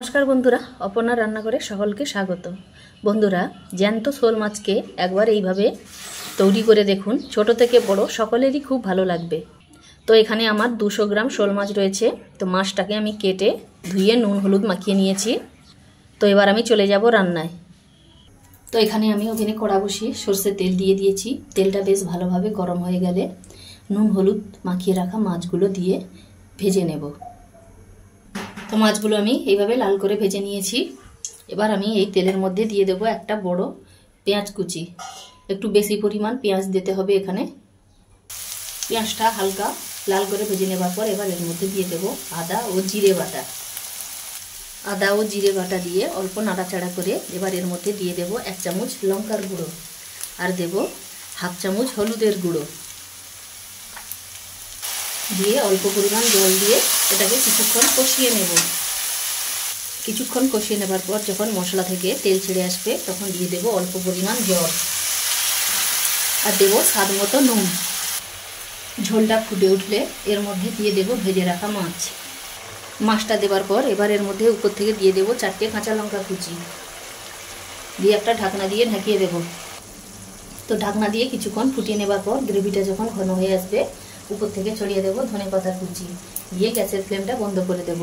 নমস্কার বন্ধুরা, অপর্ণা রান্নাঘরে সকলকে স্বাগত। বন্ধুরা, জ্যান্ত শোল মাছকে একবার এইভাবে তৈরি করে দেখুন, ছোট থেকে বড় সকলেরই খুব ভালো লাগবে। তো এখানে আমার 200 গ্রাম শোল মাছ রয়েছে। তো মাছটাকে আমি কেটে ধুয়ে নুন হলুদ মাখিয়ে নিয়েছি। তো এবার আমি চলে যাব রান্নায়। তো এখানে আমি ওভেনে কড়া বসিয়ে সরষের তেল দিয়ে দিয়েছি। তেলটা বেশ ভালোভাবে গরম হয়ে গেলে নুন হলুদ মাখিয়ে রাখা মাছগুলো দিয়ে ভেজে নেব। তো মাছগুলো আমি এইভাবে লাল করে ভেজে নিয়েছি। এবার আমি এই তেলের মধ্যে দিয়ে দেব একটা বড় পেঁয়াজ কুচি। একটু বেশি পরিমাণ পেঁয়াজ দিতে হবে এখানে। পেঁয়াজটা হালকা লাল করে ভেজে নেবার পর এবার এর মধ্যে দিয়ে দেব আদা ও জিরে বাটা। আদা ও জিরে বাটা দিয়ে অল্প নাড়াচাড়া করে এবার এর মধ্যে দিয়ে দেব 1 চামচ লঙ্কার গুঁড়ো আর দেব 1/2 চামচ হলুদের গুঁড়ো দিয়ে অল্প পরিমাণ জল দিয়ে এটাকে কিছুক্ষণ কষিয়ে নেব। কিছুক্ষণ কষিয়ে নেবার পর যখন মশলা থেকে তেল ছেড়ে আসবে তখন দিয়ে দেব অল্প পরিমাণ জল আর দেব স্বাদ মতো নুন। ঝোলটা ফুটে উঠলে এর মধ্যে দিয়ে দেব ভেজে রাখা মাছ। মাছটা দেবার পর এবার এর মধ্যে উপর থেকে দিয়ে দেব 4টে কাঁচা লঙ্কা কুচি দিয়ে একটা ঢাকনা দিয়ে ঢাকিয়ে দেব। তো ঢাকনা দিয়ে কিছুক্ষণ ফুটিয়ে নেবার পর গ্রেভিটা যখন ঘন হয়ে আসবে উপর থেকে ছড়িয়ে দেব ধনেপাতা কুচি দিয়ে গ্যাসের ফ্লেমটা বন্ধ করে দেব।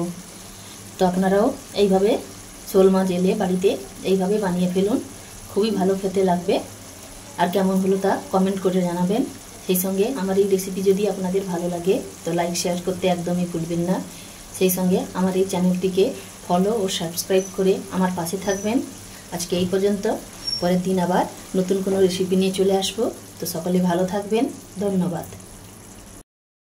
তো আপনারাও এইভাবে শোল মাছ এলে বাড়িতে এইভাবে বানিয়ে ফেলুন, খুবই ভালো খেতে লাগবে। আর কেমন হলো তা কমেন্ট করে জানাবেন। সেই সঙ্গে আমার এই রেসিপি যদি আপনাদের ভালো লাগে তো লাইক শেয়ার করতে একদমই ভুলবেন না। সেই সঙ্গে আমার এই চ্যানেলটিকে ফলো ও সাবস্ক্রাইব করে আমার পাশে থাকবেন। আজকে এই পর্যন্ত, পরের দিন আবার নতুন কোনো রেসিপি নিয়ে চলে আসবো। তো সকলে ভালো থাকবেন, ধন্যবাদ।